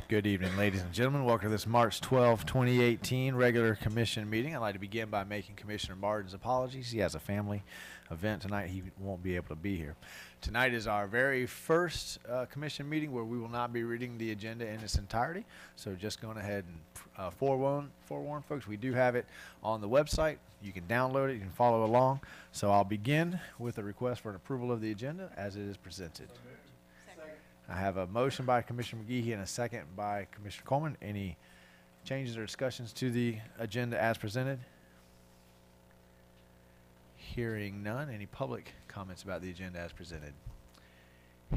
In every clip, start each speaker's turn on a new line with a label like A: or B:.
A: Good evening, ladies and gentlemen. Welcome to this March 12, 2018 regular commission meeting. I'd like to begin by making Commissioner Martin's apologies. He has a family event tonight. He won't be able to be here. Tonight is our very first commission meeting where we will not be reading the agenda in its entirety. So just going ahead and forewarn folks, we do have it on the website. You can download it. You can follow along. So I'll begin with a request for an approval of the agenda as it is presented. I have a motion by Commissioner McGehee and a second by Commissioner Coleman. Any changes or discussions to the agenda as presented? Hearing none. Any public comments about the agenda as presented?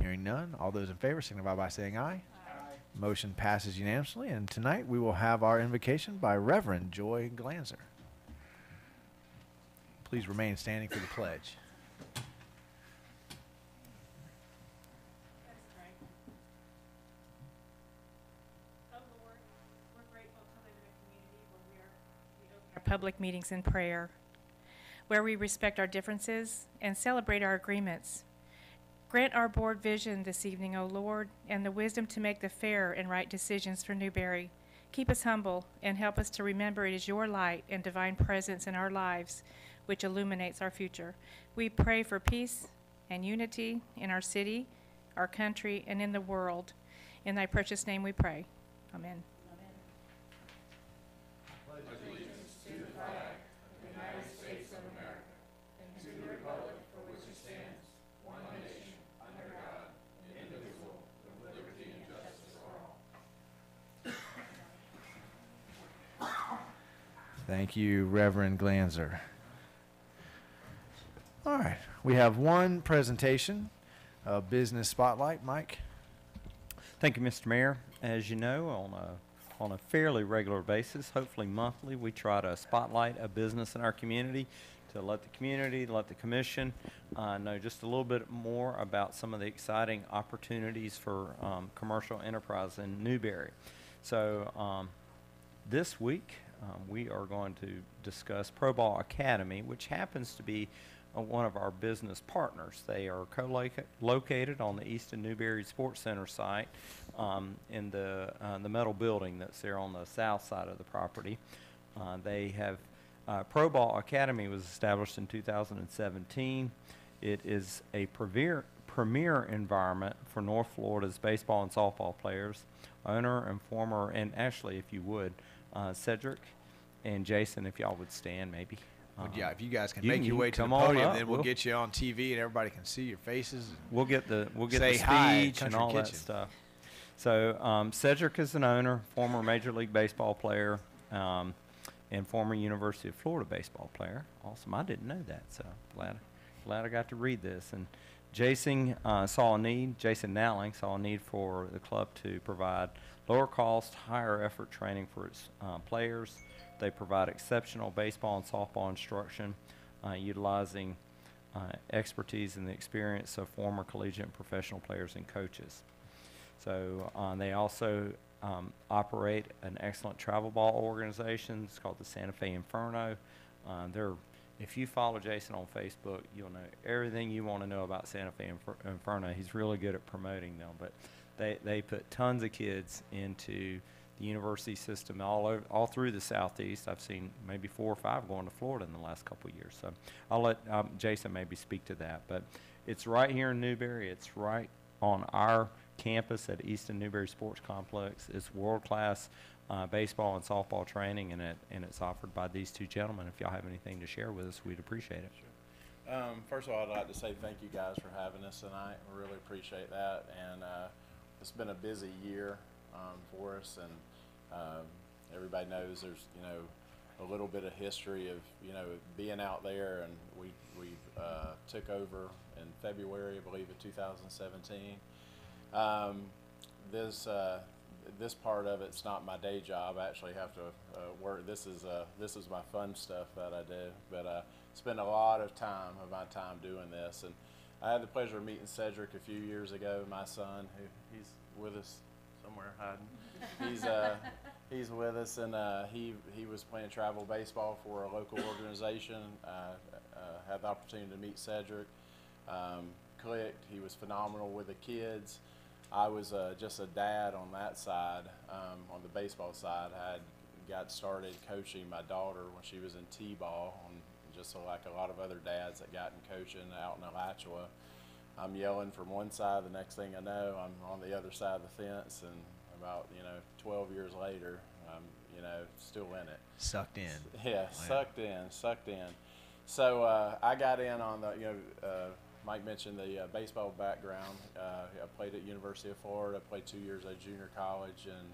A: Hearing none. All those in favor signify by saying aye. Aye. Motion passes unanimously. And tonight we will have our invocation by Reverend Joy Glanzer. Please remain standing for the pledge.
B: Public meetings in prayer, where we respect our differences and celebrate our agreements. Grant our board vision this evening, O Lord, and the wisdom to make the fair and right decisions for Newberry. Keep us humble and help us to remember it is your light and divine presence in our lives which illuminates our future. We pray for peace and unity in our city, our country, and in the world. In thy precious name we pray. Amen.
A: Thank you, Reverend Glanzer. All right, we have one presentation, Business Spotlight. Mike?
C: Thank you, Mr. Mayor. As you know, on a fairly regular basis, hopefully monthly, we try to spotlight a business in our community to let the community, let the commission know just a little bit more about some of the exciting opportunities for commercial enterprise in Newberry. So this week, we are going to discuss Pro Ball Academy, which happens to be one of our business partners. They are co-located on the Easton Newberry Sports Center site in the metal building that's there on the south side of the property. They have Pro Ball Academy was established in 2017. It is a premier environment for North Florida's baseball and softball players. Owner and former, and actually, if you would, Cedric and Jason, if y'all would stand, maybe.
A: Well, yeah, if you guys can make your way to the podium, then we'll get you on TV and everybody can see your faces.
C: We'll get the speech and all that stuff. So Cedric is an owner, former Major League Baseball player, and former University of Florida baseball player. Awesome. I didn't know that, so glad I got to read this. And Jason Nowling saw a need for the club to provide lower cost, higher effort training for its players. They provide exceptional baseball and softball instruction, utilizing expertise and the experience of former collegiate and professional players and coaches. So they also operate an excellent travel ball organization. It's called the Santa Fe Inferno. If you follow Jason on Facebook, you'll know everything you want to know about Santa Fe Inferno. He's really good at promoting them, but they put tons of kids into the university system all through the Southeast. I've seen maybe 4 or 5 going to Florida in the last couple of years. So I'll let Jason maybe speak to that. But it's right here in Newberry. It's right on our campus at Easton Newberry Sports Complex. It's world-class baseball and softball training, and it's offered by these two gentlemen. If y'all have anything to share with us, we'd appreciate it.
D: Sure. First of all, I'd like to say thank you guys for having us tonight. We really appreciate that, and it's been a busy year for us, and everybody knows there's a little bit of history of being out there, and we took over in February, I believe, of 2017. This part of it's not my day job. I actually have to work. This is my fun stuff that I do, but spend a lot of my time doing this. And I had the pleasure of meeting Cedric a few years ago. My son, he's with us somewhere hiding. He's with us, and he was playing travel baseball for a local organization. Had the opportunity to meet Cedric. Clicked. He was phenomenal with the kids. I was just a dad on that side. On the baseball side, I had got started coaching my daughter when she was in T-ball, just so like a lot of other dads that got in coaching out in Alachua. I'm yelling from one side, the next thing I know, I'm on the other side of the fence, and about, 12 years later, I'm, still in it.
A: Sucked in.
D: Yeah, sucked in. So I got in on the, Mike mentioned the baseball background. I played at University of Florida. I played 2 years at junior college in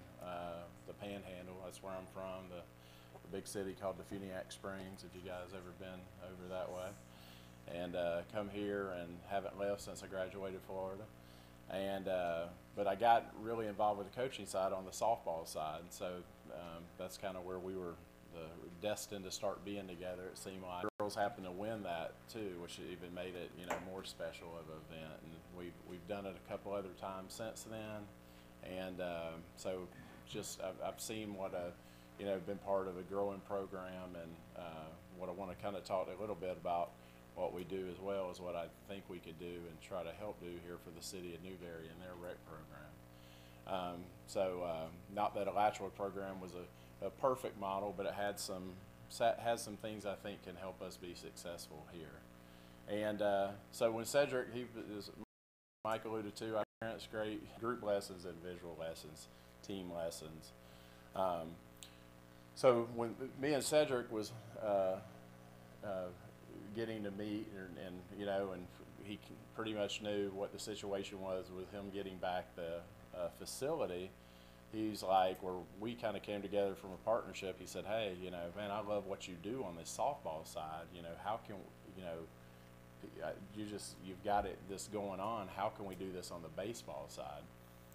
D: the Panhandle. That's where I'm from, the big city called Defuniak Springs, if you guys ever been over that way. And come here and haven't left since I graduated Florida. And but I got really involved with the coaching side on the softball side. So that's kind of where we were destined to start being together. It seemed like girls happened to win that too, which even made it more special of an event. And we've done it a couple other times since then. And so just I've seen what been part of a growing program, and what I want to kind of talk a little bit about what we do as well as what I think we could do and try to help do here for the city of Newberry in their rec program. Not that Alachua program was a perfect model, but it has some things I think can help us be successful here. And so when Cedric, Mike alluded to, our parents great group lessons, individual lessons, team lessons. So when me and Cedric was getting to meet, and he pretty much knew what the situation was with him getting back the facility. He's like, where we kind of came together from a partnership. He said, hey, man, I love what you do on this softball side. How can, you've got this going on. How can we do this on the baseball side?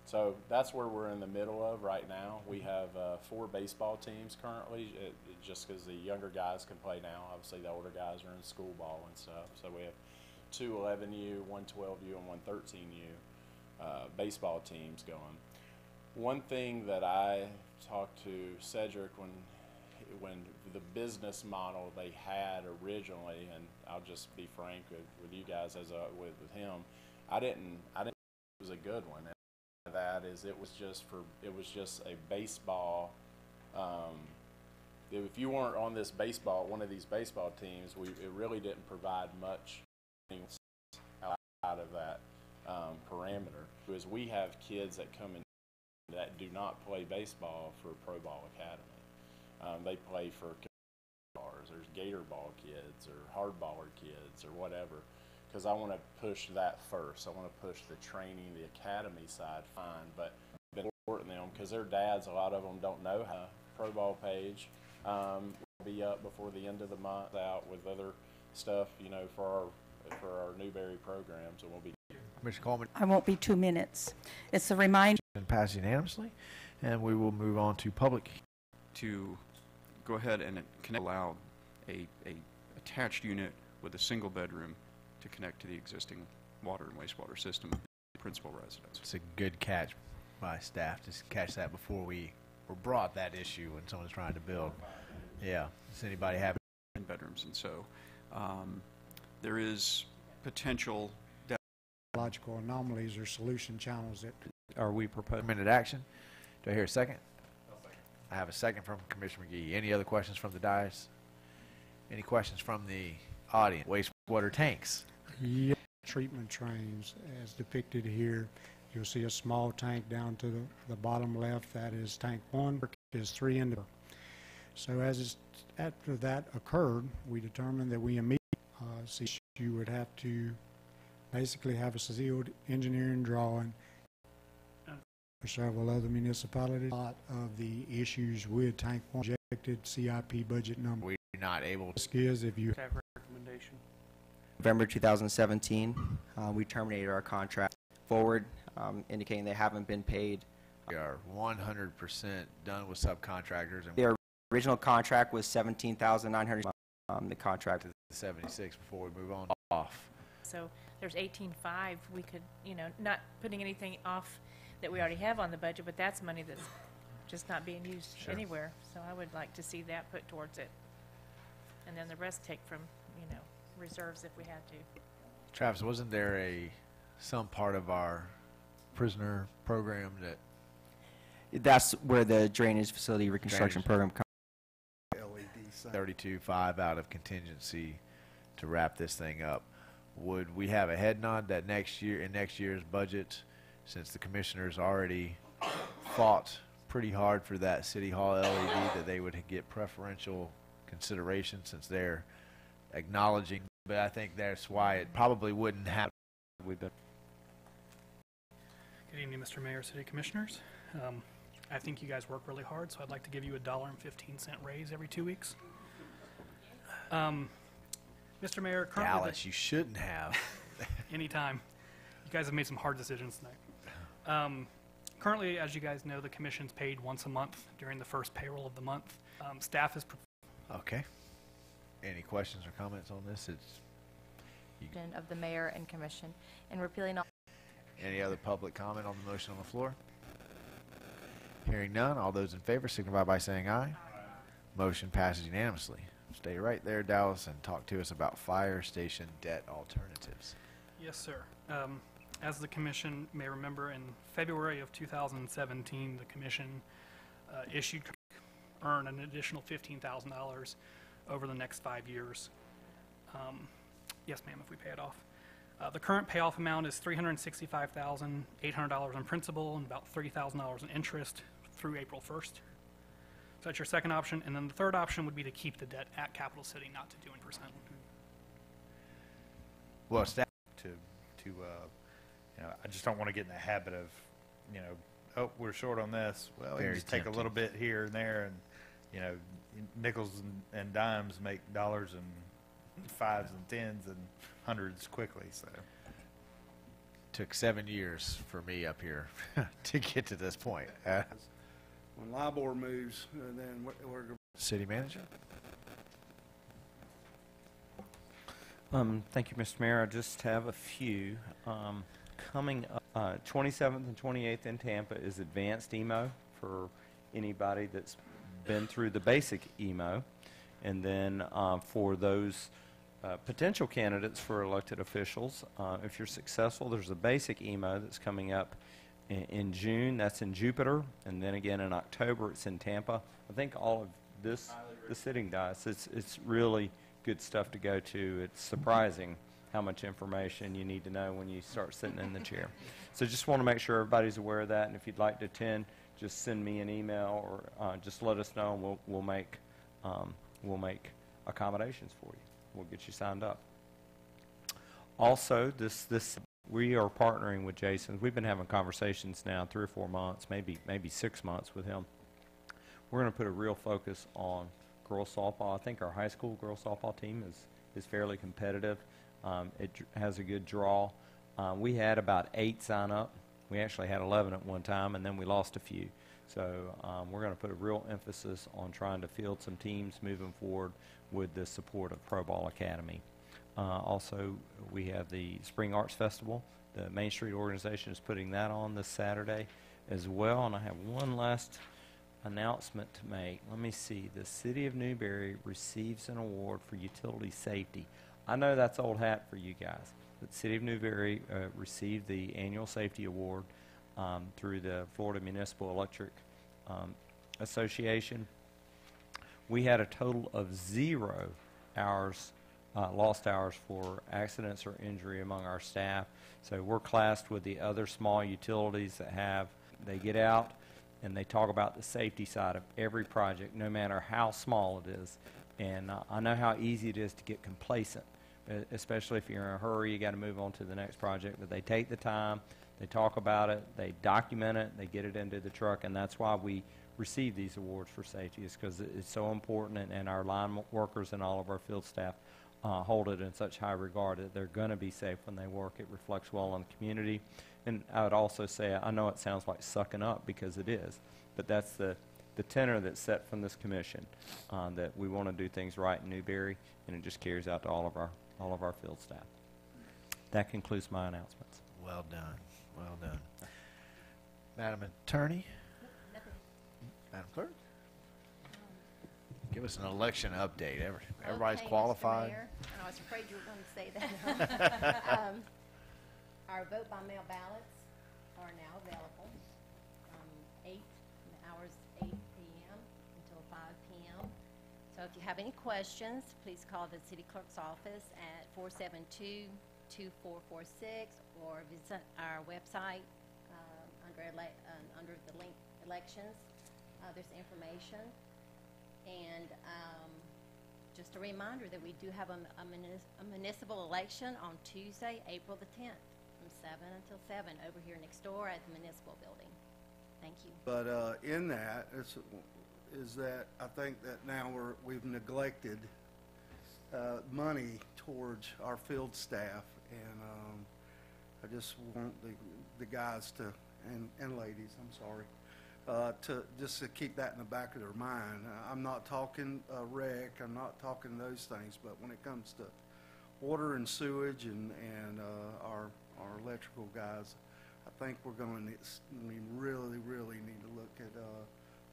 D: So that's where we're in the middle of right now. We have 4 baseball teams currently, just because the younger guys can play now. Obviously, the older guys are in school ball and stuff. So we have 2 11U, 1 12U, and 1 13U baseball teams going. One thing that I talked to Cedric when the business model they had originally, and I'll just be frank with you guys with him, I didn't think it was a good one. That is, it was just a baseball. If you weren't on one of these baseball teams, it really didn't provide much out of that parameter. Because we have kids that come in that do not play baseball for Pro Ball Academy. They play for bars. There's Gator Ball kids or hardballer kids or whatever. Because I want to push that first. I want to push the training, the academy side, fine, but I've been supporting them because their dads, a lot of them don't know how. Pro Ball page will be up before the end of the month out with other stuff, for our Newberry programs, and we'll be.
A: Commissioner Coleman.
E: I won't be 2 minutes. It's a reminder.
A: And pass unanimously, and we will move on to public.
F: To go ahead and allow a attached unit with a single bedroom to connect to the existing water and wastewater system of the principal residence.
A: It's a good catch by staff to catch that before we were brought that issue when someone's trying to build. Yeah. Does anybody have
F: bedrooms? And so there is potential
G: logical anomalies or solution channels that
C: Are we proposing?
A: minute action? Do I hear a second? I have a second from Commissioner McGee. Any other questions from the dais? Any questions from the audience? Wastewater tanks.
G: Yeah. Treatment trains as depicted here. You'll see a small tank down to the bottom left. That is tank 1. Is 3 in the. So after that occurred, we determined that we immediately you would have to basically have a sealed engineering drawing for several other municipalities. A lot of the issues with tank 1 projected CIP budget number.
A: We're not able to.
G: Is if you
H: Staff recommendation.
I: November 2017, we terminated our contract forward, indicating they haven't been paid.
A: We are 100% done with subcontractors, and
I: Their original contract was $17,900. The contract is
A: 76 before we move on off.
B: So there's 18.5, we could, not putting anything off that we already have on the budget, but that's money that's just not being used anywhere. So I would like to see that put towards it. And then the rest take from, reserves if we had to.
A: Travis, wasn't there some part of our prisoner program that
I: That's where the drainage facility reconstruction program comes.
H: LED sign.
A: 32.5 out of contingency to wrap this thing up. Would we have a head nod that next year, in next year's budget, since the commissioners already fought pretty hard for that City Hall LED, that they would get preferential consideration since they're acknowledging, but I think that's why it probably wouldn't happen.
C: We've been
J: Good evening, Mr. Mayor, City Commissioners. I think you guys work really hard, so I'd like to give you a $1.15 raise every 2 weeks. Mr. Mayor, currently...
A: Dallas, you shouldn't have.
J: Anytime. You guys have made some hard decisions tonight. Currently, as you guys know, the commission's paid once a month during the first payroll of the month. Staff is...
A: Okay. Any questions or comments on this?
K: Of the mayor and commission and repealing all.
A: Any other public comment on the motion on the floor? Hearing none, all those in favor signify by saying aye. Motion passes unanimously. Stay right there, Dallas, and talk to us about fire station debt alternatives.
J: Yes, sir. As the commission may remember, in February of 2017, the commission earn an additional $15,000 over the next 5 years. Yes, ma'am, if we pay it off. The current payoff amount is $365,800 in principal and about $30,000 in interest through April 1st. So that's your second option. And then the third option would be to keep the debt at Capital City, not to do in percent.
A: Well, staff,
H: I just don't want to get in the habit of, oh, we're short on this. Well, you
A: Very
H: just take a little bit here and there, and nickels and dimes make dollars and fives and tens and hundreds quickly. So
A: took 7 years for me up here to get to this point.
L: When LIBOR moves, then we're
A: City manager?
C: Thank you, Mr. Mayor. I just have a few. Coming up, 27th and 28th in Tampa is advanced emo for anybody that's been through the basic emo. And then for those potential candidates for elected officials, if you're successful, there's a basic emo that's coming up in June. That's in Jupiter. And then again in October, it's in Tampa. I think all of this, the sitting dice, it's really good stuff to go to. It's surprising how much information you need to know when you start sitting in the chair. So just want to make sure everybody's aware of that. And if you'd like to attend, just send me an email or just let us know, and we'll make accommodations for you. We'll get you signed up. Also, we are partnering with Jason. We've been having conversations now 3 or 4 months, maybe 6 months with him. We're going to put a real focus on girls softball. I think our high school girls softball team is fairly competitive. It has a good draw. We had about 8 sign up. We actually had 11 at one time, and then we lost a few. So we're going to put a real emphasis on trying to field some teams moving forward with the support of Pro Ball Academy. Also, we have the Spring Arts Festival. The Main Street organization is putting that on this Saturday as well. And I have one last announcement to make. Let me see. The City of Newberry receives an award for utility safety. I know that's old hat for you guys, but the City of Newberry received the annual safety award through the Florida Municipal Electric Association. We had a total of 0 hours, lost hours for accidents or injury among our staff. So we're classed with the other small utilities that they get out and they talk about the safety side of every project, no matter how small it is. And I know how easy it is to get complacent, especially if you're in a hurry, you got to move on to the next project. But they take the time, they talk about it, they document it, they get it into the truck, and that's why we receive these awards for safety, is because it's so important, and our line workers and all of our field staff hold it in such high regard that they're going to be safe when they work. It reflects well on the community. And I would also say, I know it sounds like sucking up, because it is, but that's the tenor that's set from this commission, that we want to do things right in Newberry, and it just carries out to all of our field staff. That concludes my announcements.
A: Well done. Well done. Madam Attorney? Madam Clerk? Give us an election update. Everybody's qualified.
M: Mr. Mayor, and I was afraid you were going to say that. Our vote by mail ballots are now available from 8, the hours 8 p.m. until 5 p.m. So if you have any questions, please call the city clerk's office at 472-2446 or visit our website under the link elections. There's information. And just a reminder that we do have a municipal election on Tuesday, April the 10th, from 7 until 7 over here next door at the municipal building. Thank you.
L: But in that is that I think that now we've neglected money towards our field staff, and I just want the guys to and ladies, I'm sorry, to just to keep that in the back of their mind. I'm not talking rec, I'm not talking those things, but when it comes to water and sewage and our electrical guys, I think we're going to really need to look at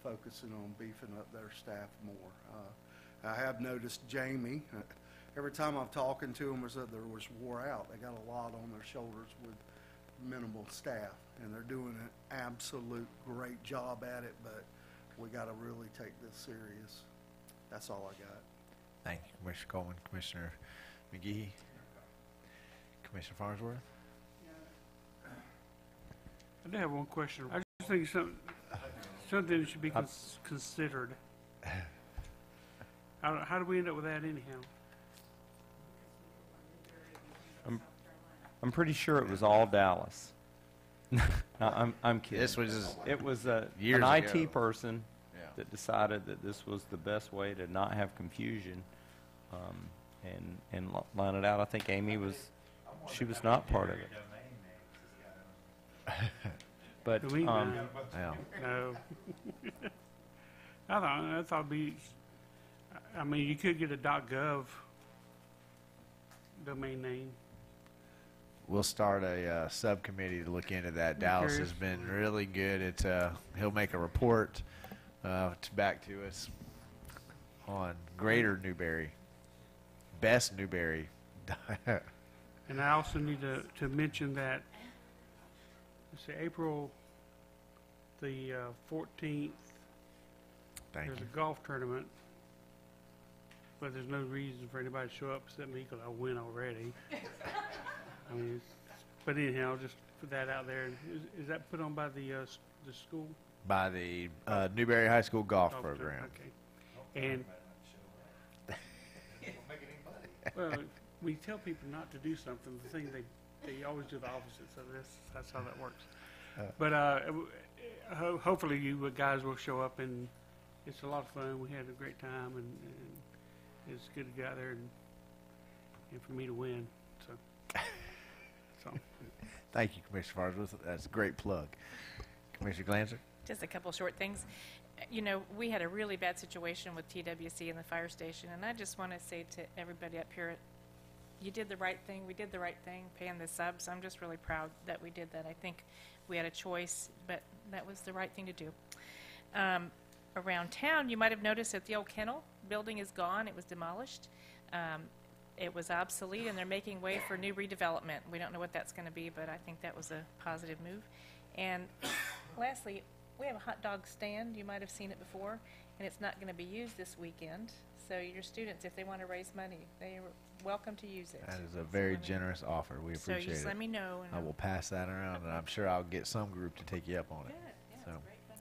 L: focusing on beefing up their staff more. I have noticed Jamie, every time I've talking to them, was that they was wore out. They got a lot on their shoulders with minimal staff, and they're doing an absolute great job at it, but we got to really take this serious. That's all I got.
A: Thank you, Commissioner Coleman. Commissioner McGehee? Commissioner Farnsworth?
N: I do have one question. I just think something that should be considered. How do we end up with that anyhow?
C: I'm pretty sure it was all Dallas. No, I'm kidding.
A: This was
C: it was an
A: years
C: IT
A: ago.
C: person
A: Yeah.
C: that decided that this was the best way to not have confusion, and line it out. I think Amy was not part of it. But
N: Do we?
A: yeah.
N: No. I thought it'd be. I mean, you could get a .gov domain name.
A: We'll start a subcommittee to look into that.
N: I'm
A: Dallas
N: curious.
A: has been really good at, he'll make a report back to us on Greater Newberry, Best Newberry.
N: And I also need to mention that, let's see, April the 14th,
A: Thank
N: there's
A: you.
N: a golf tournament, but there's no reason for anybody to show up except me because I win already. I mean, but anyhow, I'll just put that out there. Is that put on by the school?
A: By the Newberry High School golf
N: Oh,
A: program.
N: Okay. And well, we tell people not to do something. The thing they always do the opposite. So that's how that works. But hopefully you guys will show up, and it's a lot of fun. We had a great time, and it's good to get out there and for me to win. So.
A: Thank you, Commissioner Farnsworth. That's a great plug. Commissioner Glanzer?
B: Just a couple short things. You know, we had a really bad situation with TWC and the fire station, and I just want to say to everybody up here, you did the right thing. We did the right thing, paying the subs. I'm just really proud that we did that. I think we had a choice, but that was the right thing to do. Around town, you might have noticed that the old kennel building is gone. It was demolished. It was obsolete, and they're making way for new redevelopment. We don't know what that's going to be, but I think that was a positive move. And lastly, we have a hot dog stand. You might have seen it before, and it's not going to be used this weekend. So your students, if they want to raise money, they are welcome to use it.
A: That is a very generous offer. We
B: So
A: appreciate
B: you just
A: it.
B: let me know. And
A: I will pass that around, and I'm sure I'll get some group to take you up on it.
B: Yeah,
A: So.
B: it's great fun.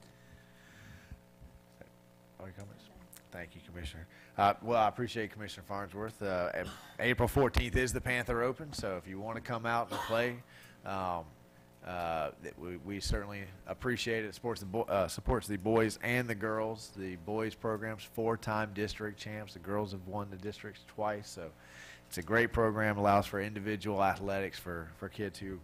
A: All your comments? Thank you, Commissioner. Well, I appreciate Commissioner Farnsworth. April 14th is the Panther Open, so if you want to come out and play, we certainly appreciate it. Supports the boys and the girls. The boys program's 4-time district champs. The girls have won the districts twice, so it's a great program. Allows for individual athletics for kids who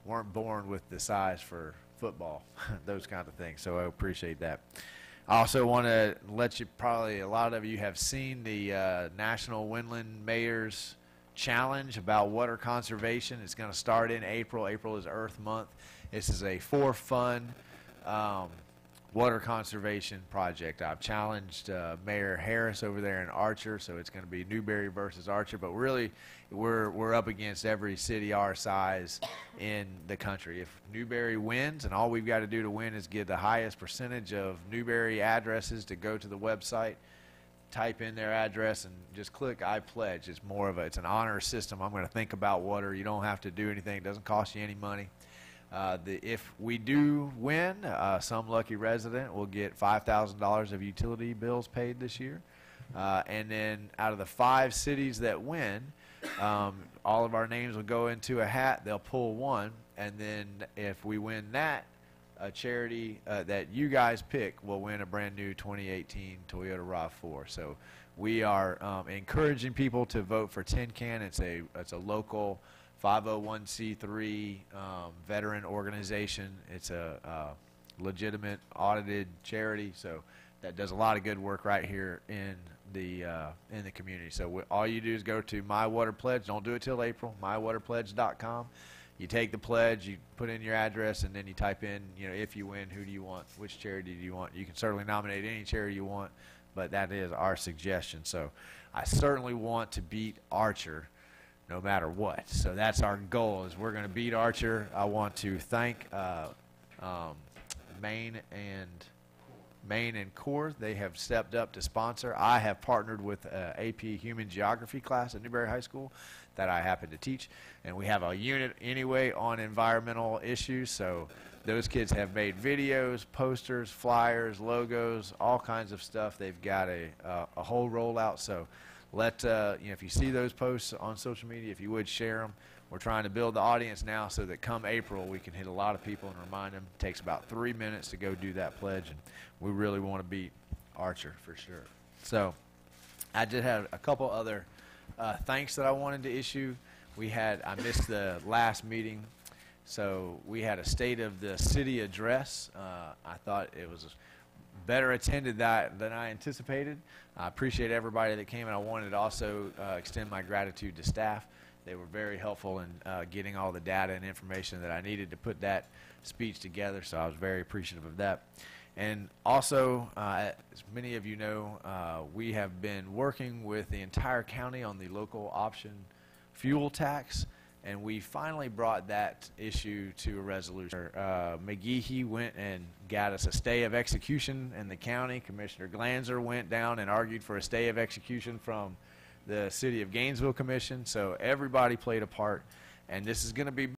A: weren't born with the size for football, those kind of things. So I appreciate that. I also want to let you, probably a lot of you have seen the National Windland Mayors Challenge about water conservation. It's going to start in April. April is Earth Month. This is a for fun water conservation project. I've challenged Mayor Harris over there in Archer, so it's going to be Newberry versus Archer. But really, we're up against every city our size in the country. If Newberry wins, and all we've got to do to win is get the highest percentage of Newberry addresses to go to the website, type in their address, and just click I pledge. It's more of it's an honor system. I'm going to think about water. You don't have to do anything. It doesn't cost you any money. If we do win, some lucky resident will get $5,000 of utility bills paid this year. And then out of the 5 cities that win, all of our names will go into a hat. They'll pull one. And then if we win that, a charity that you guys pick will win a brand new 2018 Toyota RAV4. So we are encouraging people to vote for Tin Can. It's a local 501c3 veteran organization. It's a legitimate audited charity, so that does a lot of good work right here in the community. So all you do is go to My Water Pledge. Don't do it till April. MyWaterPledge.com. You take the pledge, you put in your address, and then you type in, if you win, who do you want, which charity do you want. You can certainly nominate any charity you want, but that is our suggestion. So I certainly want to beat Archer no matter what. So that's our goal, is we're going to beat Archer. I want to thank Maine and Core. They have stepped up to sponsor. I have partnered with AP Human Geography class at Newberry High School that I happen to teach, and we have a unit anyway on environmental issues. So those kids have made videos, posters, flyers, logos, all kinds of stuff. They've got a whole rollout. So if you see those posts on social media, if you would share them. We're trying to build the audience now so that come April we can hit a lot of people and remind them. It takes about 3 minutes to go do that pledge, and we really want to beat Archer for sure. So I just had a couple other thanks that I wanted to issue. I missed the last meeting, so we had a State of the City address. I thought it was better attended than I anticipated. I appreciate everybody that came, and I wanted to also extend my gratitude to staff. They were very helpful in getting all the data and information that I needed to put that speech together, so I was very appreciative of that. And also, as many of you know, we have been working with the entire county on the local option fuel tax, and we finally brought that issue to a resolution. McGehee went and got us a stay of execution in the county. Commissioner Glanzer went down and argued for a stay of execution from the City of Gainesville Commission. So everybody played a part, and this is going to be